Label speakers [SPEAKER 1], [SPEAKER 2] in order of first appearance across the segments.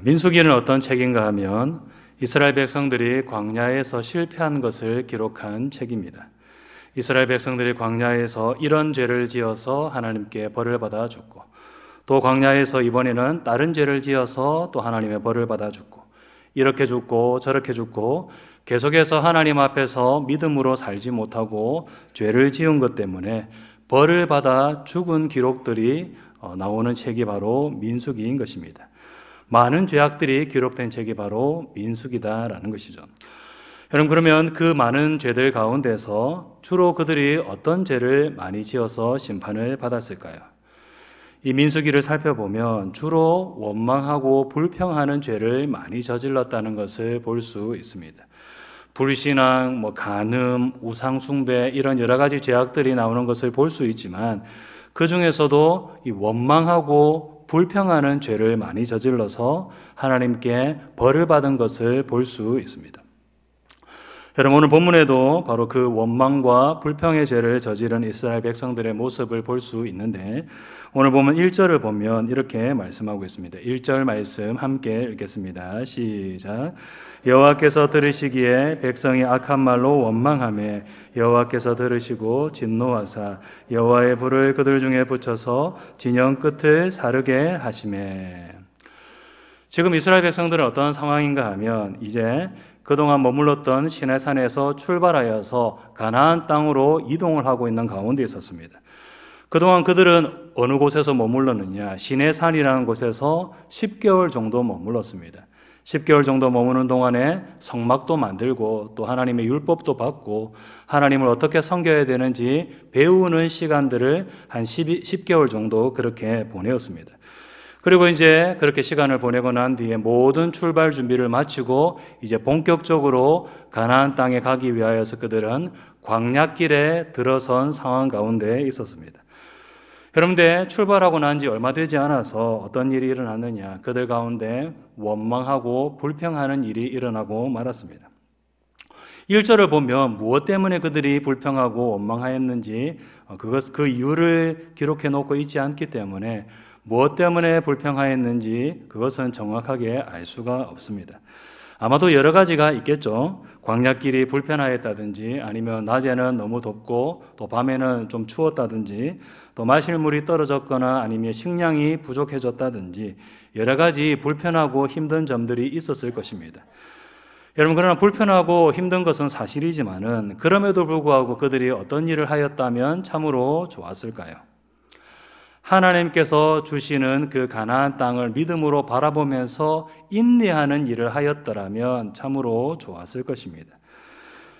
[SPEAKER 1] 민수기는 어떤 책인가 하면 이스라엘 백성들이 광야에서 실패한 것을 기록한 책입니다. 이스라엘 백성들이 광야에서 이런 죄를 지어서 하나님께 벌을 받아 죽고, 또 광야에서 이번에는 다른 죄를 지어서 또 하나님의 벌을 받아 죽고, 이렇게 죽고 저렇게 죽고 계속해서 하나님 앞에서 믿음으로 살지 못하고 죄를 지은 것 때문에 벌을 받아 죽은 기록들이 나오는 책이 바로 민수기인 것입니다. 많은 죄악들이 기록된 책이 바로 민수기다라는 것이죠. 여러분, 그러면 그 많은 죄들 가운데서 주로 그들이 어떤 죄를 많이 지어서 심판을 받았을까요? 이 민수기를 살펴보면 주로 원망하고 불평하는 죄를 많이 저질렀다는 것을 볼 수 있습니다. 불신앙, 간음, 우상숭배 이런 여러 가지 죄악들이 나오는 것을 볼 수 있지만 그 중에서도 이 원망하고 불평하는 죄를 많이 저질러서 하나님께 벌을 받은 것을 볼 수 있습니다. 여러분, 오늘 본문에도 바로 그 원망과 불평의 죄를 저지른 이스라엘 백성들의 모습을 볼 수 있는데, 오늘 보면 1절을 보면 이렇게 말씀하고 있습니다. 1절 말씀 함께 읽겠습니다. 시작. 여호와께서 들으시기에 백성이 악한 말로 원망하며 여호와께서 들으시고 진노하사 여호와의 불을 그들 중에 붙여서 진영 끝을 사르게 하시매. 지금 이스라엘 백성들은 어떤 상황인가 하면 이제 그동안 머물렀던 시내산에서 출발하여서 가나안 땅으로 이동을 하고 있는 가운데 있었습니다. 그동안 그들은 어느 곳에서 머물렀느냐? 시내산이라는 곳에서 10개월 정도 머물렀습니다. 10개월 정도 머무는 동안에 성막도 만들고 또 하나님의 율법도 받고 하나님을 어떻게 섬겨야 되는지 배우는 시간들을 한 10개월 정도 그렇게 보내었습니다. 그리고 이제 그렇게 시간을 보내고 난 뒤에 모든 출발 준비를 마치고 이제 본격적으로 가나안 땅에 가기 위하여서 그들은 광야길에 들어선 상황 가운데 있었습니다. 여러분들, 출발하고 난 지 얼마 되지 않아서 어떤 일이 일어났느냐? 그들 가운데 원망하고 불평하는 일이 일어나고 말았습니다. 1절을 보면 무엇 때문에 그들이 불평하고 원망하였는지 그 이유를 기록해 놓고 있지 않기 때문에 무엇 때문에 불평하였는지 그것은 정확하게 알 수가 없습니다. 아마도 여러 가지가 있겠죠. 광야길이 불편하였다든지, 아니면 낮에는 너무 덥고 또 밤에는 좀 추웠다든지, 또 마실 물이 떨어졌거나 아니면 식량이 부족해졌다든지 여러 가지 불편하고 힘든 점들이 있었을 것입니다. 여러분, 그러나 불편하고 힘든 것은 사실이지만은 그럼에도 불구하고 그들이 어떤 일을 하였다면 참으로 좋았을까요? 하나님께서 주시는 그 가나안 땅을 믿음으로 바라보면서 인내하는 일을 하였더라면 참으로 좋았을 것입니다.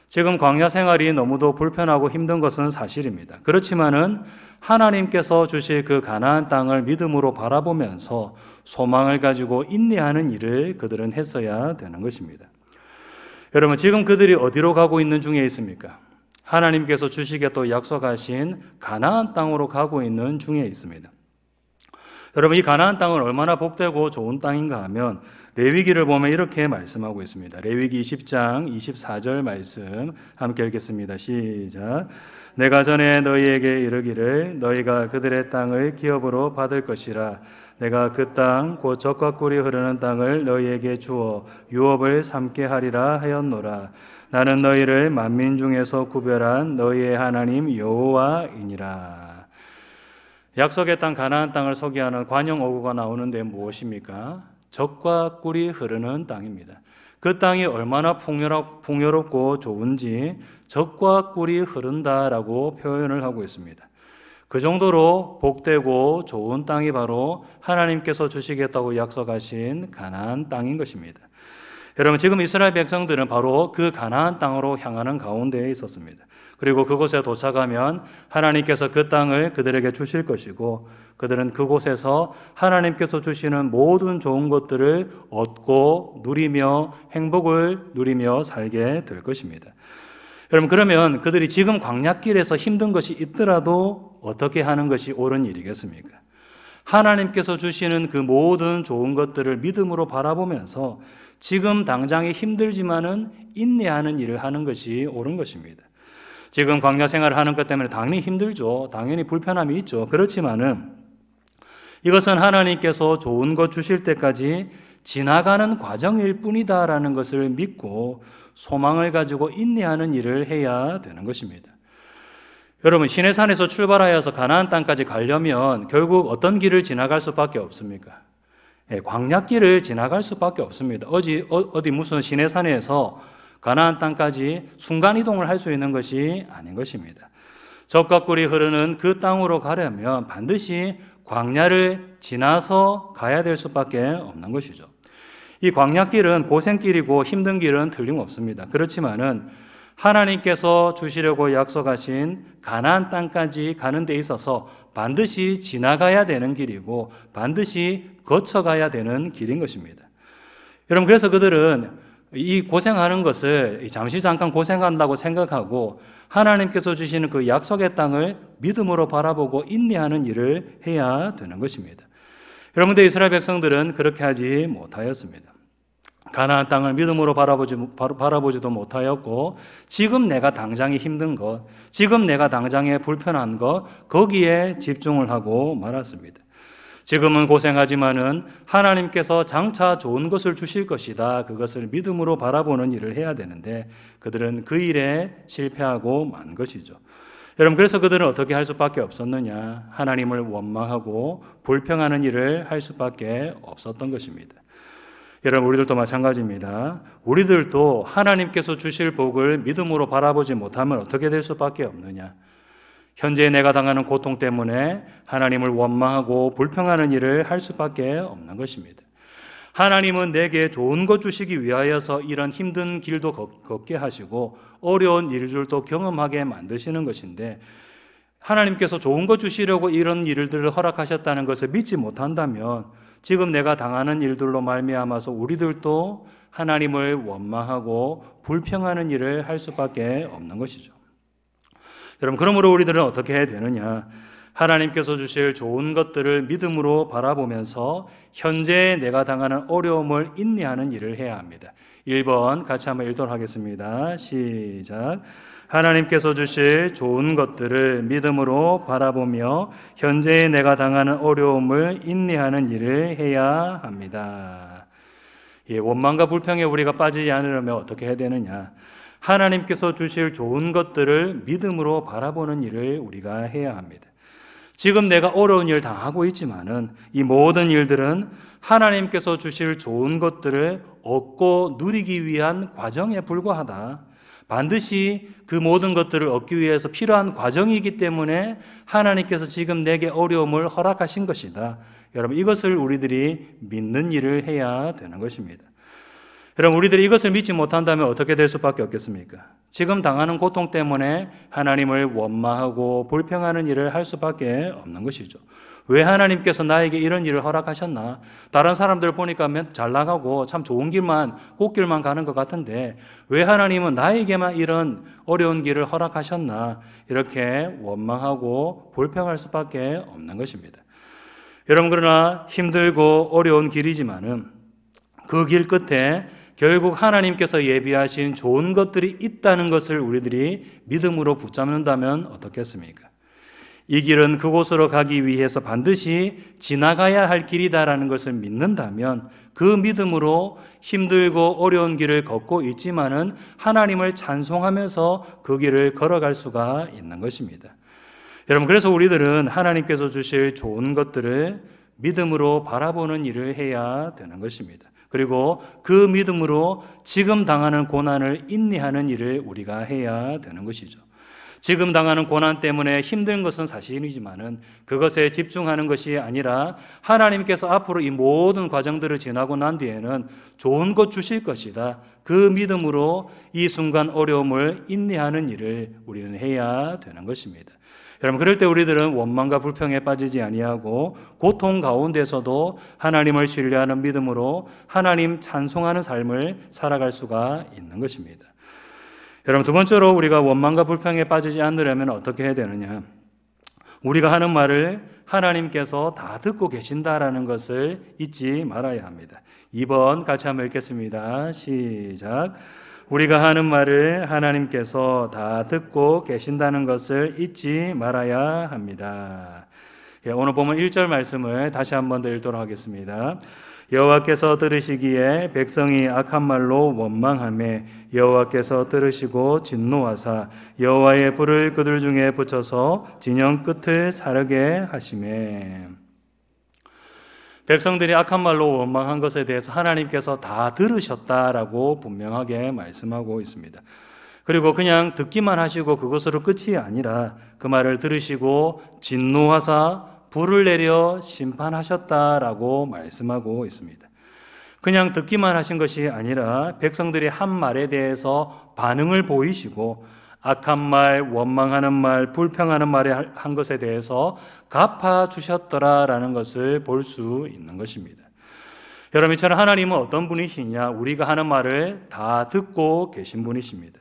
[SPEAKER 1] 지금 광야 생활이 너무도 불편하고 힘든 것은 사실입니다. 그렇지만은 하나님께서 주실 그 가나안 땅을 믿음으로 바라보면서 소망을 가지고 인내하는 일을 그들은 했어야 되는 것입니다. 여러분, 지금 그들이 어디로 가고 있는 중에 있습니까? 하나님께서 주시겠다고 약속하신 가나안 땅으로 가고 있는 중에 있습니다. 여러분, 이 가나안 땅은 얼마나 복되고 좋은 땅인가 하면 레위기를 보면 이렇게 말씀하고 있습니다. 레위기 20장 24절 말씀 함께 읽겠습니다. 시작. 내가 전에 너희에게 이르기를 너희가 그들의 땅을 기업으로 받을 것이라. 내가 그 땅 곧 젖과 꿀이 흐르는 땅을 너희에게 주어 유업을 삼게 하리라 하였노라. 나는 너희를 만민 중에서 구별한 너희의 하나님 여호와이니라. 약속의 땅 가나안 땅을 소개하는 관용 어구가 나오는데 무엇입니까? 젖과 꿀이 흐르는 땅입니다. 그 땅이 얼마나 풍요롭고 좋은지 젖과 꿀이 흐른다라고 표현을 하고 있습니다. 그 정도로 복되고 좋은 땅이 바로 하나님께서 주시겠다고 약속하신 가나안 땅인 것입니다. 여러분, 지금 이스라엘 백성들은 바로 그 가나안 땅으로 향하는 가운데에 있었습니다. 그리고 그곳에 도착하면 하나님께서 그 땅을 그들에게 주실 것이고 그들은 그곳에서 하나님께서 주시는 모든 좋은 것들을 얻고 누리며 행복을 누리며 살게 될 것입니다. 여러분, 그러면 그들이 지금 광야길에서 힘든 것이 있더라도 어떻게 하는 것이 옳은 일이겠습니까? 하나님께서 주시는 그 모든 좋은 것들을 믿음으로 바라보면서 지금 당장에 힘들지만은 인내하는 일을 하는 것이 옳은 것입니다. 지금 광야 생활을 하는 것 때문에 당연히 힘들죠. 당연히 불편함이 있죠. 그렇지만은 이것은 하나님께서 좋은 것 주실 때까지 지나가는 과정일 뿐이다라는 것을 믿고 소망을 가지고 인내하는 일을 해야 되는 것입니다. 여러분, 시내산에서 출발하여서 가나안 땅까지 가려면 결국 어떤 길을 지나갈 수밖에 없습니까? 광야길을 지나갈 수밖에 없습니다. 어디 무슨 시내산에서 가나안 땅까지 순간이동을 할 수 있는 것이 아닌 것입니다. 적과 꿀이 흐르는 그 땅으로 가려면 반드시 광야를 지나서 가야 될 수밖에 없는 것이죠. 이 광야길은 고생길이고 힘든 길은 틀림없습니다. 그렇지만은 하나님께서 주시려고 약속하신 가나안 땅까지 가는 데 있어서 반드시 지나가야 되는 길이고 반드시 거쳐가야 되는 길인 것입니다. 여러분, 그래서 그들은 이 고생하는 것을 잠시 잠깐 고생한다고 생각하고 하나님께서 주시는 그 약속의 땅을 믿음으로 바라보고 인내하는 일을 해야 되는 것입니다. 여러분들, 이스라엘 백성들은 그렇게 하지 못하였습니다. 가나안 땅을 믿음으로 바라보지도 못하였고 지금 내가 당장에 힘든 것, 지금 내가 당장에 불편한 것, 거기에 집중을 하고 말았습니다. 지금은 고생하지만은 하나님께서 장차 좋은 것을 주실 것이다, 그것을 믿음으로 바라보는 일을 해야 되는데 그들은 그 일에 실패하고 만 것이죠. 여러분, 그래서 그들은 어떻게 할 수밖에 없었느냐? 하나님을 원망하고 불평하는 일을 할 수밖에 없었던 것입니다. 여러분, 우리들도 마찬가지입니다. 우리들도 하나님께서 주실 복을 믿음으로 바라보지 못하면 어떻게 될 수밖에 없느냐? 현재 내가 당하는 고통 때문에 하나님을 원망하고 불평하는 일을 할 수밖에 없는 것입니다. 하나님은 내게 좋은 것 주시기 위하여서 이런 힘든 길도 걷게 하시고 어려운 일들도 경험하게 만드시는 것인데 하나님께서 좋은 것 주시려고 이런 일들을 허락하셨다는 것을 믿지 못한다면 지금 내가 당하는 일들로 말미암아서 우리들도 하나님을 원망하고 불평하는 일을 할 수밖에 없는 것이죠. 여러분, 그러므로 우리들은 어떻게 해야 되느냐? 하나님께서 주실 좋은 것들을 믿음으로 바라보면서 현재 내가 당하는 어려움을 인내하는 일을 해야 합니다. 1번 같이 한번 읽도록 하겠습니다. 시작. 하나님께서 주실 좋은 것들을 믿음으로 바라보며 현재 내가 당하는 어려움을 인내하는 일을 해야 합니다. 원망과 불평에 우리가 빠지지 않으려면 어떻게 해야 되느냐? 하나님께서 주실 좋은 것들을 믿음으로 바라보는 일을 우리가 해야 합니다. 지금 내가 어려운 일 당하고 있지만은 이 모든 일들은 하나님께서 주실 좋은 것들을 얻고 누리기 위한 과정에 불과하다. 반드시 그 모든 것들을 얻기 위해서 필요한 과정이기 때문에 하나님께서 지금 내게 어려움을 허락하신 것이다. 여러분, 이것을 우리들이 믿는 일을 해야 되는 것입니다. 여러분, 우리들이 이것을 믿지 못한다면 어떻게 될 수밖에 없겠습니까? 지금 당하는 고통 때문에 하나님을 원망하고 불평하는 일을 할 수밖에 없는 것이죠. 왜 하나님께서 나에게 이런 일을 허락하셨나? 다른 사람들 보니까 잘 나가고 참 좋은 길만, 꽃길만 가는 것 같은데 왜 하나님은 나에게만 이런 어려운 길을 허락하셨나? 이렇게 원망하고 불평할 수밖에 없는 것입니다. 여러분, 그러나 힘들고 어려운 길이지만은 그 길 끝에 결국 하나님께서 예비하신 좋은 것들이 있다는 것을 우리들이 믿음으로 붙잡는다면 어떻겠습니까? 이 길은 그곳으로 가기 위해서 반드시 지나가야 할 길이다라는 것을 믿는다면 그 믿음으로 힘들고 어려운 길을 걷고 있지만은 하나님을 찬송하면서 그 길을 걸어갈 수가 있는 것입니다. 여러분, 그래서 우리들은 하나님께서 주실 좋은 것들을 믿음으로 바라보는 일을 해야 되는 것입니다. 그리고 그 믿음으로 지금 당하는 고난을 인내하는 일을 우리가 해야 되는 것이죠. 지금 당하는 고난 때문에 힘든 것은 사실이지만은 그것에 집중하는 것이 아니라 하나님께서 앞으로 이 모든 과정들을 지나고 난 뒤에는 좋은 것 주실 것이다. 그 믿음으로 이 순간 어려움을 인내하는 일을 우리는 해야 되는 것입니다. 여러분, 그럴 때 우리들은 원망과 불평에 빠지지 아니하고 고통 가운데서도 하나님을 신뢰하는 믿음으로 하나님 찬송하는 삶을 살아갈 수가 있는 것입니다. 여러분, 두 번째로 우리가 원망과 불평에 빠지지 않으려면 어떻게 해야 되느냐? 우리가 하는 말을 하나님께서 다 듣고 계신다라는 것을 잊지 말아야 합니다. 2번 같이 한번 읽겠습니다. 시작. 우리가 하는 말을 하나님께서 다 듣고 계신다는 것을 잊지 말아야 합니다. 오늘 보면 1절 말씀을 다시 한 번 더 읽도록 하겠습니다. 여호와께서 들으시기에 백성이 악한 말로 원망하매 여호와께서 들으시고 진노하사 여호와의 불을 그들 중에 붙여서 진영 끝을 사르게 하시매. 백성들이 악한 말로 원망한 것에 대해서 하나님께서 다 들으셨다라고 분명하게 말씀하고 있습니다. 그리고 그냥 듣기만 하시고 그것으로 끝이 아니라 그 말을 들으시고 진노하사 불을 내려 심판하셨다라고 말씀하고 있습니다. 그냥 듣기만 하신 것이 아니라 백성들이 한 말에 대해서 반응을 보이시고 악한 말, 원망하는 말, 불평하는 말에 한 것에 대해서 갚아주셨더라라는 것을 볼 수 있는 것입니다. 여러분, 이처럼 하나님은 어떤 분이시냐? 우리가 하는 말을 다 듣고 계신 분이십니다.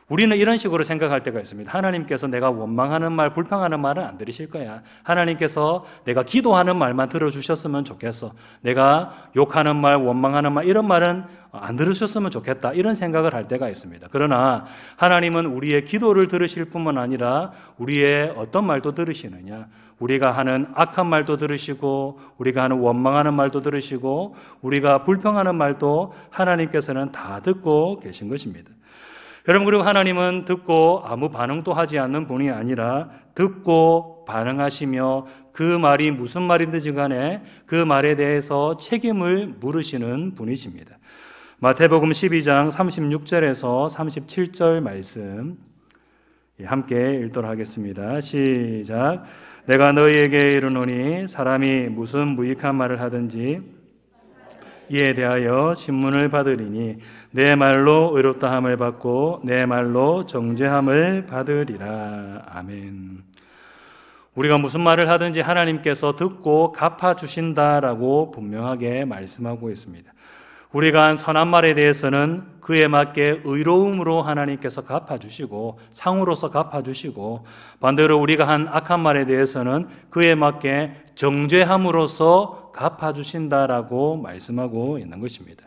[SPEAKER 1] 우리는 이런 식으로 생각할 때가 있습니다. 하나님께서 내가 원망하는 말, 불평하는 말은 안 들으실 거야. 하나님께서 내가 기도하는 말만 들어주셨으면 좋겠어. 내가 욕하는 말, 원망하는 말, 이런 말은 안 들으셨으면 좋겠다. 이런 생각을 할 때가 있습니다. 그러나 하나님은 우리의 기도를 들으실 뿐만 아니라 우리의 어떤 말도 들으시느냐? 우리가 하는 악한 말도 들으시고 우리가 하는 원망하는 말도 들으시고 우리가 불평하는 말도 하나님께서는 다 듣고 계신 것입니다. 여러분, 그리고 하나님은 듣고 아무 반응도 하지 않는 분이 아니라 듣고 반응하시며 그 말이 무슨 말인지 간에 그 말에 대해서 책임을 물으시는 분이십니다. 마태복음 12장 36절에서 37절 말씀 함께 읽도록 하겠습니다. 시작. 내가 너희에게 이르노니 사람이 무슨 무익한 말을 하든지 이에 대하여 신문을 받으리니 내 말로 의롭다함을 받고 내 말로 정죄함을 받으리라. 아멘. 우리가 무슨 말을 하든지 하나님께서 듣고 갚아주신다라고 분명하게 말씀하고 있습니다. 우리가 한 선한 말에 대해서는 그에 맞게 의로움으로 하나님께서 갚아주시고 상으로서 갚아주시고 반대로 우리가 한 악한 말에 대해서는 그에 맞게 정죄함으로써 갚아주신다라고 말씀하고 있는 것입니다.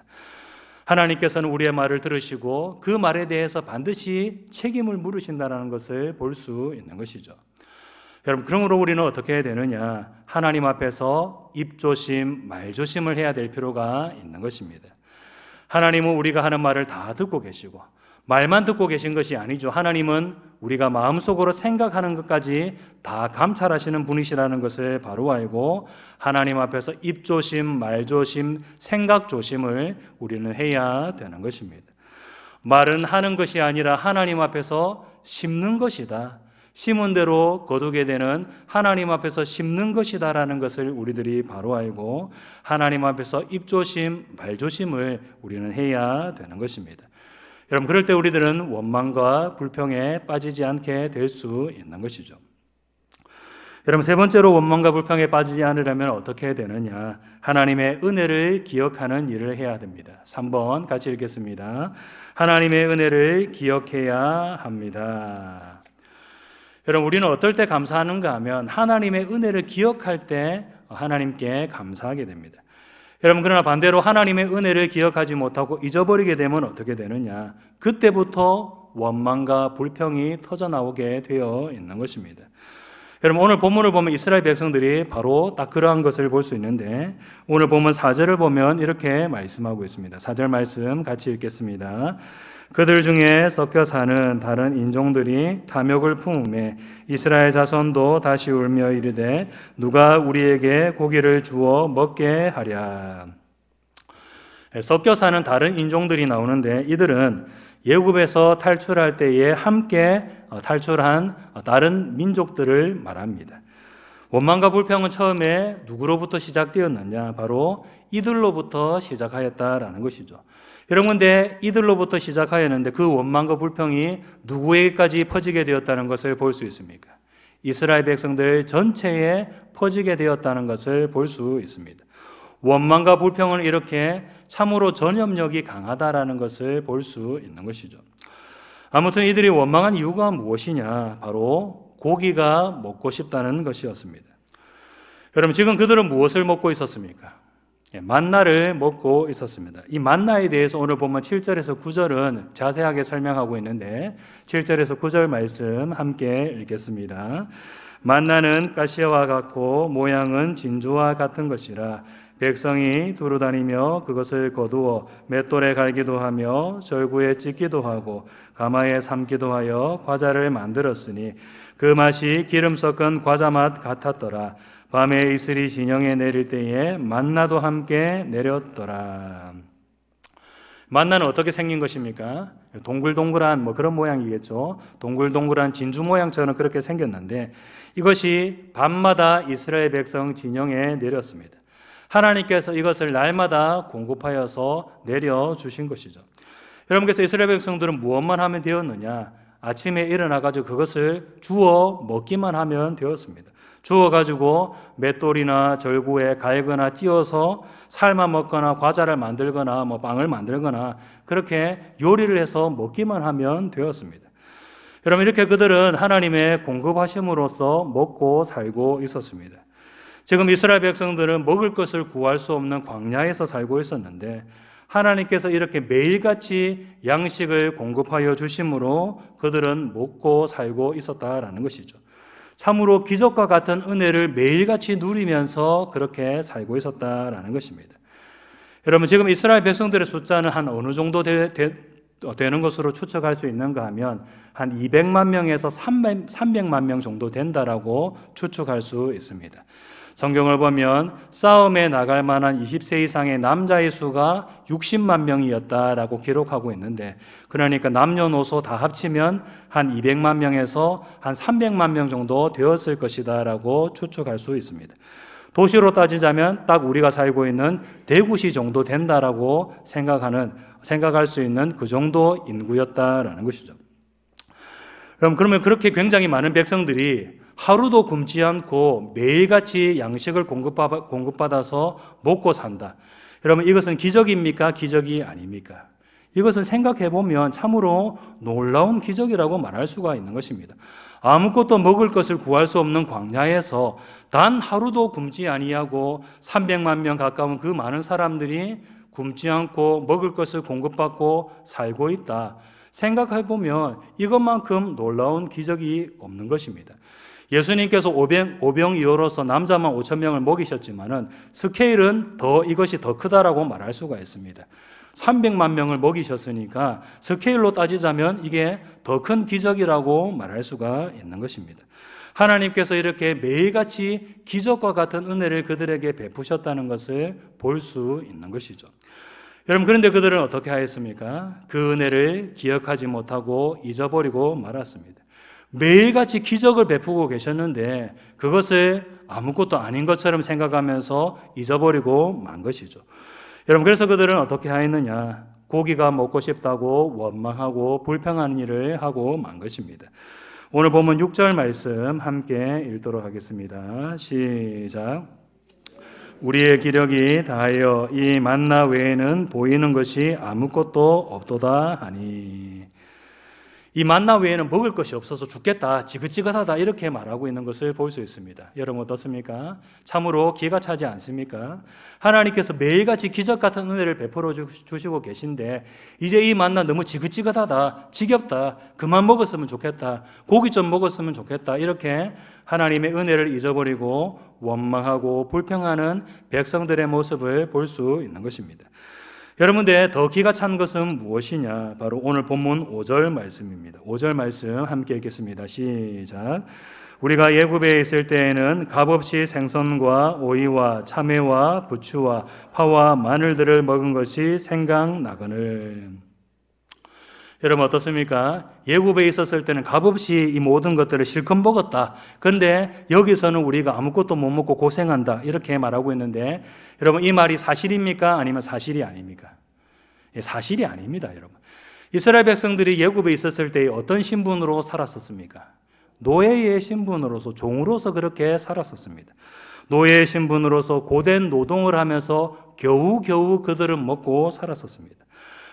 [SPEAKER 1] 하나님께서는 우리의 말을 들으시고 그 말에 대해서 반드시 책임을 물으신다는 것을 볼 수 있는 것이죠. 여러분, 그러므로 우리는 어떻게 해야 되느냐? 하나님 앞에서 입조심, 말조심을 해야 될 필요가 있는 것입니다. 하나님은 우리가 하는 말을 다 듣고 계시고 말만 듣고 계신 것이 아니죠. 하나님은 우리가 마음속으로 생각하는 것까지 다 감찰하시는 분이시라는 것을 바로 알고 하나님 앞에서 입조심, 말조심, 생각조심을 우리는 해야 되는 것입니다. 말은 하는 것이 아니라 하나님 앞에서 심는 것이다. 심은 대로 거두게 되는 하나님 앞에서 심는 것이다라는 것을 우리들이 바로 알고 하나님 앞에서 입조심, 말조심을 우리는 해야 되는 것입니다. 여러분, 그럴 때 우리들은 원망과 불평에 빠지지 않게 될 수 있는 것이죠. 여러분, 세 번째로 원망과 불평에 빠지지 않으려면 어떻게 해야 되느냐? 하나님의 은혜를 기억하는 일을 해야 됩니다. 3번 같이 읽겠습니다. 하나님의 은혜를 기억해야 합니다. 여러분, 우리는 어떨 때 감사하는가 하면 하나님의 은혜를 기억할 때 하나님께 감사하게 됩니다. 여러분, 그러나 반대로 하나님의 은혜를 기억하지 못하고 잊어버리게 되면 어떻게 되느냐? 그때부터 원망과 불평이 터져나오게 되어 있는 것입니다. 여러분, 오늘 본문을 보면 이스라엘 백성들이 바로 딱 그러한 것을 볼 수 있는데 오늘 본문 4절을 보면 이렇게 말씀하고 있습니다. 4절 말씀 같이 읽겠습니다. 그들 중에 섞여 사는 다른 인종들이 탐욕을 품음에 이스라엘 자손도 다시 울며 이르되 누가 우리에게 고기를 주어 먹게 하랴. 섞여 사는 다른 인종들이 나오는데 이들은 애굽에서 탈출할 때에 함께 탈출한 다른 민족들을 말합니다. 원망과 불평은 처음에 누구로부터 시작되었느냐? 바로 이들로부터 시작하였다라는 것이죠. 여러분, 근데 이들로부터 시작하였는데 그 원망과 불평이 누구에게까지 퍼지게 되었다는 것을 볼 수 있습니까? 이스라엘 백성들 전체에 퍼지게 되었다는 것을 볼 수 있습니다. 원망과 불평은 이렇게 참으로 전염력이 강하다라는 것을 볼 수 있는 것이죠. 아무튼 이들이 원망한 이유가 무엇이냐? 바로 고기가 먹고 싶다는 것이었습니다. 여러분, 지금 그들은 무엇을 먹고 있었습니까? 만나를 먹고 있었습니다. 이 만나에 대해서 오늘 보면 7절에서 9절은 자세하게 설명하고 있는데 7절에서 9절 말씀 함께 읽겠습니다. 만나는 가시와 같고 모양은 진주와 같은 것이라 백성이 두루 다니며 그것을 거두어 맷돌에 갈기도 하며 절구에 찢기도 하고 가마에 삶기도 하여 과자를 만들었으니 그 맛이 기름 섞은 과자 맛 같았더라. 밤에 이슬이 진영에 내릴 때에 만나도 함께 내렸더라. 만나는 어떻게 생긴 것입니까? 동글동글한 그런 모양이겠죠. 동글동글한 진주 모양처럼 그렇게 생겼는데 이것이 밤마다 이스라엘 백성 진영에 내렸습니다. 하나님께서 이것을 날마다 공급하여서 내려주신 것이죠. 여러분께서 이스라엘 백성들은 무엇만 하면 되었느냐? 아침에 일어나가지고 그것을 주워 먹기만 하면 되었습니다. 주워가지고 맷돌이나 절구에 갈거나 찧어서 삶아 먹거나 과자를 만들거나 빵을 만들거나 그렇게 요리를 해서 먹기만 하면 되었습니다. 여러분, 이렇게 그들은 하나님의 공급하심으로써 먹고 살고 있었습니다. 지금 이스라엘 백성들은 먹을 것을 구할 수 없는 광야에서 살고 있었는데 하나님께서 이렇게 매일같이 양식을 공급하여 주심으로 그들은 먹고 살고 있었다라는 것이죠. 참으로 기적과 같은 은혜를 매일같이 누리면서 그렇게 살고 있었다라는 것입니다. 여러분, 지금 이스라엘 백성들의 숫자는 한 어느 정도 되는 것으로 추측할 수 있는가 하면 한 200만 명에서 300만 명 정도 된다라고 추측할 수 있습니다. 성경을 보면 싸움에 나갈 만한 20세 이상의 남자의 수가 60만 명이었다라고 기록하고 있는데 그러니까 남녀노소 다 합치면 한 200만 명에서 한 300만 명 정도 되었을 것이다라고 추측할 수 있습니다. 도시로 따지자면 딱 우리가 살고 있는 대구시 정도 된다라고 생각할 수 있는 그 정도 인구였다라는 것이죠. 그러면 그렇게 굉장히 많은 백성들이 하루도 굶지 않고 매일같이 양식을 공급받아서 먹고 산다. 여러분, 이것은 기적입니까? 기적이 아닙니까? 이것을 생각해 보면 참으로 놀라운 기적이라고 말할 수가 있는 것입니다. 아무것도 먹을 것을 구할 수 없는 광야에서 단 하루도 굶지 아니하고 300만 명 가까운 그 많은 사람들이 굶지 않고 먹을 것을 공급받고 살고 있다. 생각해 보면 이것만큼 놀라운 기적이 없는 것입니다. 예수님께서 오병이어로서 남자만 5천 명을 먹이셨지만은 스케일은 이것이 더 크다라고 말할 수가 있습니다. 300만 명을 먹이셨으니까 스케일로 따지자면 이게 더 큰 기적이라고 말할 수가 있는 것입니다. 하나님께서 이렇게 매일같이 기적과 같은 은혜를 그들에게 베푸셨다는 것을 볼 수 있는 것이죠. 여러분, 그런데 그들은 어떻게 하였습니까? 그 은혜를 기억하지 못하고 잊어버리고 말았습니다. 매일같이 기적을 베푸고 계셨는데 그것을 아무것도 아닌 것처럼 생각하면서 잊어버리고 만 것이죠. 여러분, 그래서 그들은 어떻게 하였느냐? 고기가 먹고 싶다고 원망하고 불평하는 일을 하고 만 것입니다. 오늘 본문 6절 말씀 함께 읽도록 하겠습니다. 시작. 우리의 기력이 다하여 이 만나 외에는 보이는 것이 아무것도 없도다 하니. 이 만나 외에는 먹을 것이 없어서 죽겠다, 지긋지긋하다 이렇게 말하고 있는 것을 볼 수 있습니다. 여러분 어떻습니까? 참으로 기가 차지 않습니까? 하나님께서 매일같이 기적 같은 은혜를 베풀어 주시고 계신데 이제 이 만나 너무 지긋지긋하다, 지겹다, 그만 먹었으면 좋겠다, 고기 좀 먹었으면 좋겠다 이렇게 하나님의 은혜를 잊어버리고 원망하고 불평하는 백성들의 모습을 볼 수 있는 것입니다. 여러분들 더 기가 찬 것은 무엇이냐? 바로 오늘 본문 5절 말씀입니다. 5절 말씀 함께 읽겠습니다. 시작. 우리가 애굽에 있을 때에는 값없이 생선과 오이와 참외와 부추와 파와 마늘들을 먹은 것이 생각나거늘. 여러분 어떻습니까? 애굽에 있었을 때는 값없이 이 모든 것들을 실컷 먹었다. 그런데 여기서는 우리가 아무것도 못 먹고 고생한다. 이렇게 말하고 있는데 여러분 이 말이 사실입니까? 아니면 사실이 아닙니까? 사실이 아닙니다, 여러분. 이스라엘 백성들이 애굽에 있었을 때 어떤 신분으로 살았었습니까? 노예의 신분으로서, 종으로서 그렇게 살았었습니다. 노예의 신분으로서 고된 노동을 하면서 겨우겨우 그들은 먹고 살았었습니다.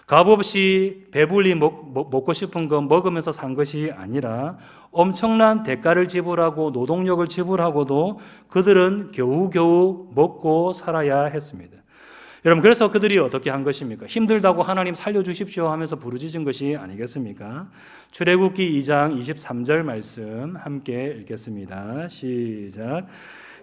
[SPEAKER 1] 값없이 배불리 먹고 싶은 거 먹으면서 산 것이 아니라 엄청난 대가를 지불하고 노동력을 지불하고도 그들은 겨우겨우 먹고 살아야 했습니다. 여러분 그래서 그들이 어떻게 한 것입니까? 힘들다고 하나님 살려주십시오 하면서 부르짖은 것이 아니겠습니까? 출애굽기 2장 23절 말씀 함께 읽겠습니다. 시작.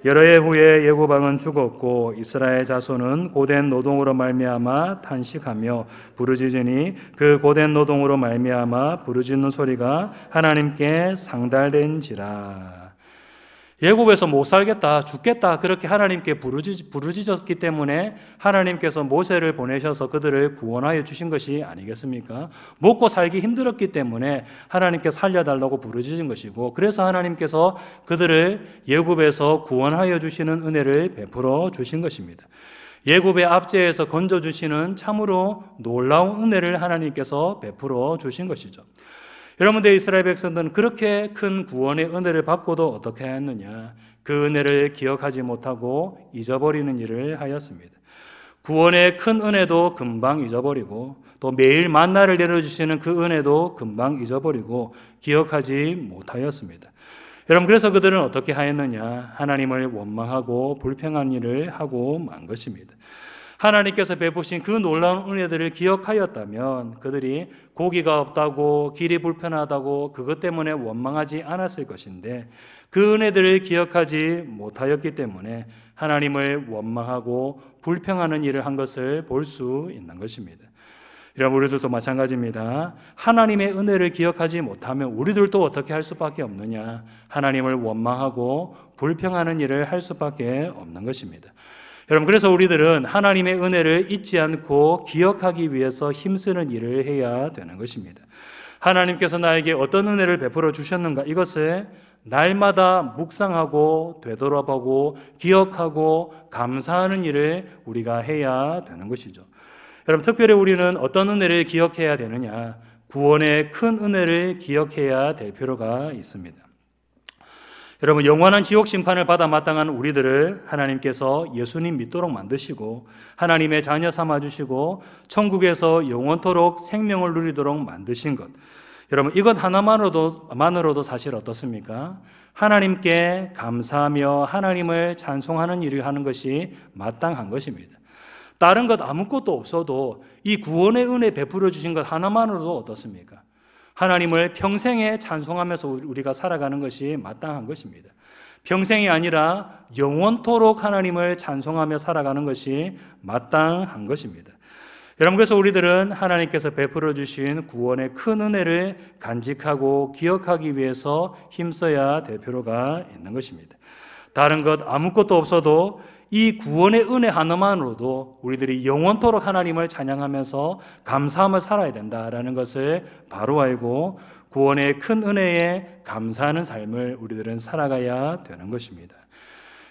[SPEAKER 1] 여러 해 후에 예굽 왕은 죽었고 이스라엘 자손은 고된 노동으로 말미암아 탄식하며 부르짖으니 그 고된 노동으로 말미암아 부르짖는 소리가 하나님께 상달된지라. 예굽에서 못 살겠다, 죽겠다 그렇게 하나님께 부르짖었기 때문에 하나님께서 모세를 보내셔서 그들을 구원하여 주신 것이 아니겠습니까? 먹고 살기 힘들었기 때문에 하나님께 살려달라고 부르짖은 것이고, 그래서 하나님께서 그들을 예굽에서 구원하여 주시는 은혜를 베풀어 주신 것입니다. 예굽의 압제에서 건져주시는 참으로 놀라운 은혜를 하나님께서 베풀어 주신 것이죠. 여러분들, 이스라엘 백성들은 그렇게 큰 구원의 은혜를 받고도 어떻게 하였느냐? 그 은혜를 기억하지 못하고 잊어버리는 일을 하였습니다. 구원의 큰 은혜도 금방 잊어버리고, 또 매일 만나를 내려주시는 그 은혜도 금방 잊어버리고 기억하지 못하였습니다. 여러분, 그래서 그들은 어떻게 하였느냐? 하나님을 원망하고 불평한 일을 하고 만 것입니다. 하나님께서 베푸신 그 놀라운 은혜들을 기억하였다면 그들이 고기가 없다고, 길이 불편하다고 그것 때문에 원망하지 않았을 것인데, 그 은혜들을 기억하지 못하였기 때문에 하나님을 원망하고 불평하는 일을 한 것을 볼 수 있는 것입니다. 여러분, 우리들도 마찬가지입니다. 하나님의 은혜를 기억하지 못하면 우리들도 어떻게 할 수밖에 없느냐? 하나님을 원망하고 불평하는 일을 할 수밖에 없는 것입니다. 여러분, 그래서 우리들은 하나님의 은혜를 잊지 않고 기억하기 위해서 힘쓰는 일을 해야 되는 것입니다. 하나님께서 나에게 어떤 은혜를 베풀어 주셨는가, 이것을 날마다 묵상하고 되돌아보고 기억하고 감사하는 일을 우리가 해야 되는 것이죠. 여러분, 특별히 우리는 어떤 은혜를 기억해야 되느냐? 구원의 큰 은혜를 기억해야 될 필요가 있습니다. 여러분, 영원한 지옥 심판을 받아 마땅한 우리들을 하나님께서 예수님 믿도록 만드시고 하나님의 자녀 삼아주시고 천국에서 영원토록 생명을 누리도록 만드신 것, 여러분, 이것 하나만으로도 사실 어떻습니까? 하나님께 감사하며 하나님을 찬송하는 일을 하는 것이 마땅한 것입니다. 다른 것 아무것도 없어도 이 구원의 은혜 베풀어 주신 것 하나만으로도 어떻습니까? 하나님을 평생에 찬송하면서 우리가 살아가는 것이 마땅한 것입니다. 평생이 아니라 영원토록 하나님을 찬송하며 살아가는 것이 마땅한 것입니다. 여러분, 그래서 우리들은 하나님께서 베풀어 주신 구원의 큰 은혜를 간직하고 기억하기 위해서 힘써야 될 필요가 있는 것입니다. 다른 것 아무것도 없어도 이 구원의 은혜 하나만으로도 우리들이 영원토록 하나님을 찬양하면서 감사하며 살아야 된다라는 것을 바로 알고 구원의 큰 은혜에 감사하는 삶을 우리들은 살아가야 되는 것입니다.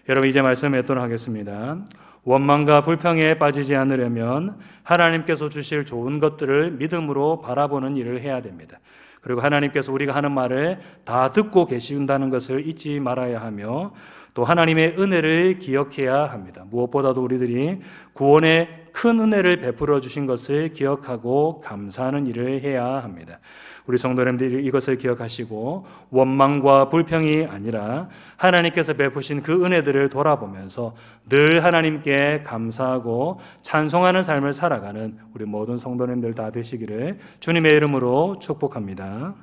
[SPEAKER 1] 여러분, 이제 말씀 맺도록 하겠습니다. 원망과 불평에 빠지지 않으려면 하나님께서 주실 좋은 것들을 믿음으로 바라보는 일을 해야 됩니다. 그리고 하나님께서 우리가 하는 말을 다 듣고 계신다는 것을 잊지 말아야 하며, 또 하나님의 은혜를 기억해야 합니다. 무엇보다도 우리들이 구원의 큰 은혜를 베풀어 주신 것을 기억하고 감사하는 일을 해야 합니다. 우리 성도님들이 이것을 기억하시고 원망과 불평이 아니라 하나님께서 베푸신 그 은혜들을 돌아보면서 늘 하나님께 감사하고 찬송하는 삶을 살아가는 우리 모든 성도님들 다 되시기를 주님의 이름으로 축복합니다.